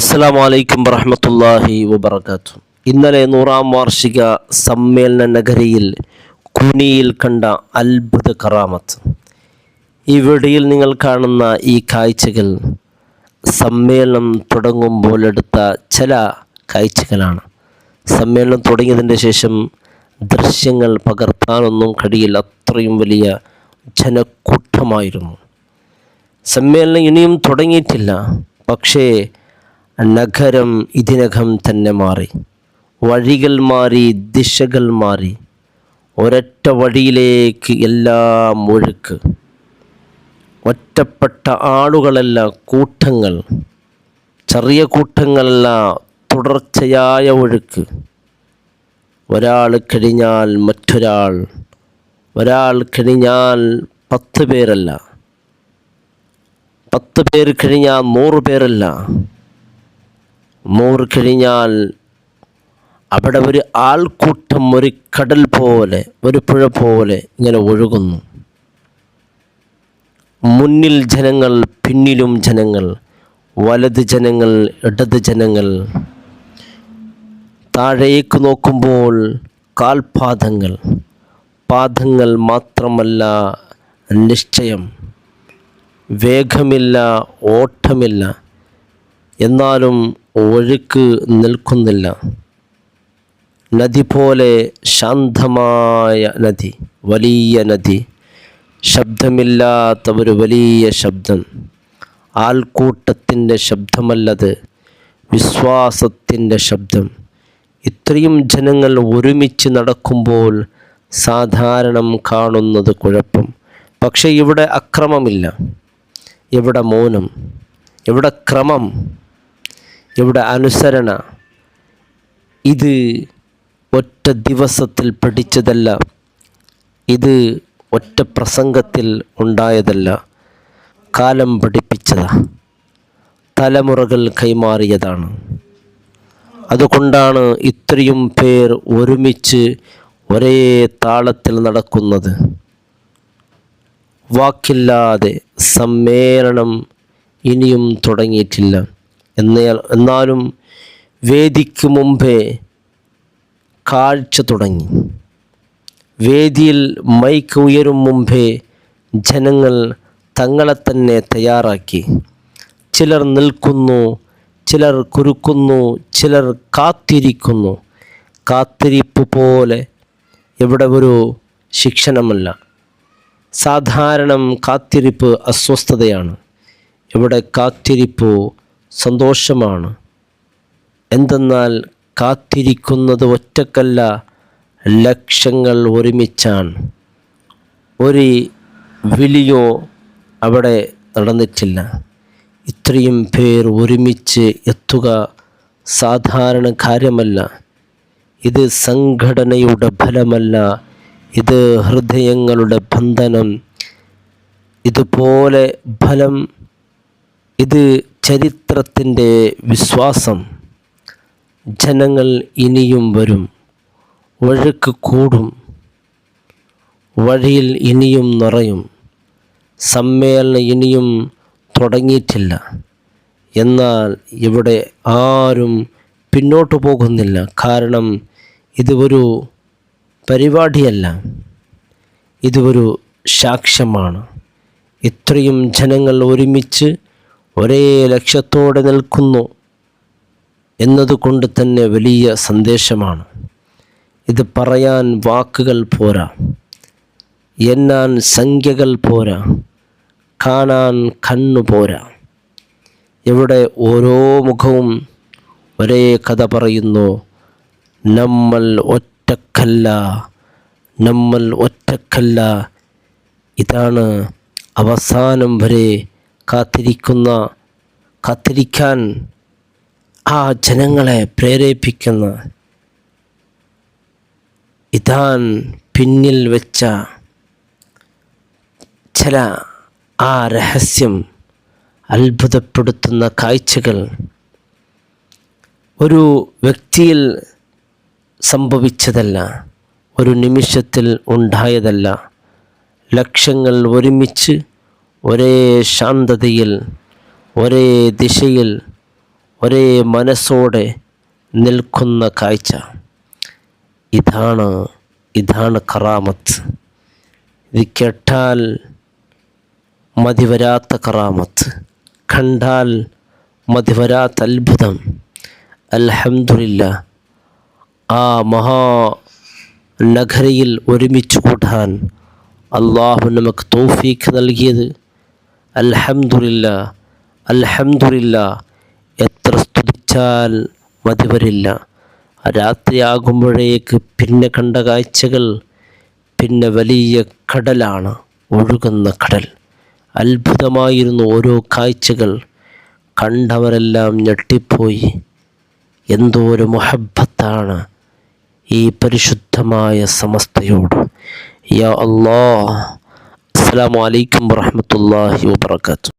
അസ്സലാമു അലൈക്കും വറഹ്മത്തുള്ളാഹി വബറകാതുഹു. ഇന്നലെ 100-ാം വാർഷിക സമ്മേളന നഗരിയിൽ കുനിയിൽ കണ്ട അത്ഭുത കറാമത്ത്. ഈ വീഡിയോയിൽ നിങ്ങൾ കാണുന്ന ഈ കാഴ്ചകൾ സമ്മേളനം തുടങ്ങുമ്പോൾ എടുത്ത ചില കാഴ്ചകളാണ്. സമ്മേളനം തുടങ്ങിയതിൻ്റെ ശേഷം ദൃശ്യങ്ങൾ പകർത്താനൊന്നും കഴിയില്ല, അത്രയും വലിയ ജനക്കൂട്ടമായിരുന്നു. സമ്മേളനം ഇനിയും തുടങ്ങിയിട്ടില്ല, പക്ഷേ നഗരം ഇതിനകം തന്നെ മാറി. വഴികൾ മാറി, ദിശകൾ മാറി. ഒരൊറ്റ വഴിയിലേക്ക് എല്ലാം ഒഴുക്ക്. ഒറ്റപ്പെട്ട ആളുകളല്ല, കൂട്ടങ്ങൾ. ചെറിയ കൂട്ടങ്ങളല്ല, തുടർച്ചയായ ഒഴുക്ക്. ഒരാൾ കഴിഞ്ഞാൽ മറ്റൊരാൾ, ഒരാൾ കഴിഞ്ഞാൽ 10 പേരല്ല, 10 പേര് കഴിഞ്ഞാൽ 100 പേരല്ല, 100 കഴിഞ്ഞാൽ അവിടെ ഒരു ആൾക്കൂട്ടം, ഒരു കടൽ പോലെ, ഒരു പുഴ പോലെ ഇങ്ങനെ ഒഴുകുന്നു. മുന്നിൽ ജനങ്ങൾ, പിന്നിലും ജനങ്ങൾ, വലത് ജനങ്ങൾ, ഇടത് ജനങ്ങൾ. താഴേക്ക് നോക്കുമ്പോൾ കാൽപാദങ്ങൾ, പാദങ്ങൾ മാത്രമല്ല, നിശ്ചയം. വേഗമില്ല, ഓട്ടമില്ല, എന്നാലും ഒഴുക്ക് നിൽക്കുന്നില്ല. നദി പോലെ ശാന്തമായ നദി, വലിയ നദി. ശബ്ദമില്ലാത്ത ഒരു വലിയ ശബ്ദം. ആൾക്കൂട്ടത്തിൻ്റെ ശബ്ദമല്ലത്, വിശ്വാസത്തിൻ്റെ ശബ്ദം. ഇത്രയും ജനങ്ങൾ ഒരുമിച്ച് നടക്കുമ്പോൾ സാധാരണ കാണുന്നത് കുഴപ്പം. പക്ഷേ ഇവിടെ അക്രമമില്ല, ഇവിടെ മൗനം, ഇവിടെ ക്രമം, ഇവിടെ അനുസരണ. ഇത് ഒറ്റ ദിവസത്തിൽ പഠിച്ചതല്ല, ഇത് ഒറ്റ പ്രസംഗത്തിൽ ഉണ്ടായതല്ല, കാലം പഠിപ്പിച്ചതാ, തലമുറകൾ കൈമാറിയതാണ്. അതുകൊണ്ടാണ് ഇത്രയും പേർ ഒരുമിച്ച് ഒരേ താളത്തിൽ നടക്കുന്നത്. വാക്കില്ലാതെ സമ്മേളനം ഇനിയും തുടങ്ങിയിട്ടില്ല. എന്നാലും വേദിക്ക് മുമ്പേ കാഴ്ച തുടങ്ങി. വേദിയിൽ മൈക്ക് ഉയരും മുമ്പേ ജനങ്ങൾ തങ്ങളെ തന്നെ തയ്യാറാക്കി. ചിലർ നിൽക്കുന്നു, ചിലർ കുരുക്കുന്നു, ചിലർ കാത്തിരിക്കുന്നു. കാത്തിരിപ്പ് പോലെ ഇവിടെ ഒരു ശിക്ഷണമല്ല. സാധാരണ കാത്തിരിപ്പ് അസ്വസ്ഥതയാണ്, ഇവിടെ കാത്തിരിപ്പ് സന്തോഷമാണ്. എന്തെന്നാൽ കാത്തിരിക്കുന്നത് ഒറ്റക്കല്ല, ലക്ഷങ്ങൾ ഒരുമിച്ചാണ്. ഒരു വിളിയോ അവിടെ നടന്നിട്ടില്ല. ഇത്രയും പേർ ഒരുമിച്ച് എത്തുക സാധാരണ കാര്യമല്ല. ഇത് സംഘടനയുടെ ഫലമല്ല, ഇത് ഹൃദയങ്ങളുടെ ബന്ധനം. ഇതുപോലെ ഫലം, ഇത് ചരിത്രത്തിൻ്റെ വിശ്വാസം. ജനങ്ങൾ ഇനിയും വരും, ഒഴുക്ക് കൂടും, വഴിയിൽ ഇനിയും നിറയും. സമ്മേളനം ഇനിയും തുടങ്ങിയിട്ടില്ല, എന്നാൽ ഇവിടെ ആരും പിന്നോട്ട് പോകുന്നില്ല. കാരണം ഇത് ഒരു പരിപാടിയല്ല, ഇത് ഒരു സാക്ഷ്യമാണ്. ഇത്രയും ജനങ്ങൾ ഒരുമിച്ച് ഒരേ ലക്ഷ്യത്തോടെ നിൽക്കുന്നു എന്നതുകൊണ്ട് തന്നെ വലിയ സന്ദേശമാണ്. ഇത് പറയാൻ വാക്കുകൾ പോരാ, എണ്ണാൻ സംഖ്യകൾ പോരാ, കാണാൻ കണ്ണു പോരാ. ഇവിടെ ഓരോ മുഖവും ഒരേ കഥ പറയുന്നു. നമ്മൾ ഒറ്റക്കല്ല, നമ്മൾ ഒറ്റക്കല്ല. ഇതാണ് അവസാനം വരെ കാത്തിരിക്കാൻ ആ ജനങ്ങളെ പ്രേരിപ്പിക്കുന്ന. ഇതാൻ പിന്നിൽ വെച്ച ചില ആ രഹസ്യം, അത്ഭുതപ്പെടുത്തുന്ന കാഴ്ചകൾ. ഒരു വ്യക്തിയിൽ സംഭവിച്ചതല്ല, ഒരു നിമിഷത്തിൽ ഉണ്ടായതല്ല. ലക്ഷങ്ങൾ ഒരുമിച്ച് ഒരേ ശാന്തതയിൽ, ഒരേ ദിശയിൽ, ഒരേ മനസ്സോടെ നിൽക്കുന്ന കാഴ്ച. ഇതാണ് കറാമത്ത്. ഇത് കേട്ടാൽ മതിവരാത്ത കറാമത്ത്, കണ്ടാൽ മതിവരാത്ത അത്ഭുതം. അൽഹംദുലില്ലാഹ്, ആ മഹാ നഗരിയിൽ ഒരുമിച്ച് കൂടാൻ അള്ളാഹു നമുക്ക് തൗഫീഖ് നൽകിയത്. അൽഹംദുലില്ലാഹ്, എത്ര സ്തുതിച്ചാൽ മതിവരില്ല. രാത്രിയാകുമ്പോഴേക്ക് പിന്നെ കണ്ട കാഴ്ചകൾ പിന്നെ വലിയ കടലാണ്, ഒഴുകുന്ന കടൽ. അത്ഭുതമായിരുന്നു ഓരോ കാഴ്ചകൾ. കണ്ടവരെല്ലാം ഞെട്ടിപ്പോയി. എന്തോ ഒരു മുഹബ്ബത്താണ് ഈ പരിശുദ്ധമായ സമസ്തയോട്. യാ അല്ലാഹ്. അസ്സലാമു അലൈക്കും വറഹ്മത്തുള്ളാഹി വബറകാതുഹു.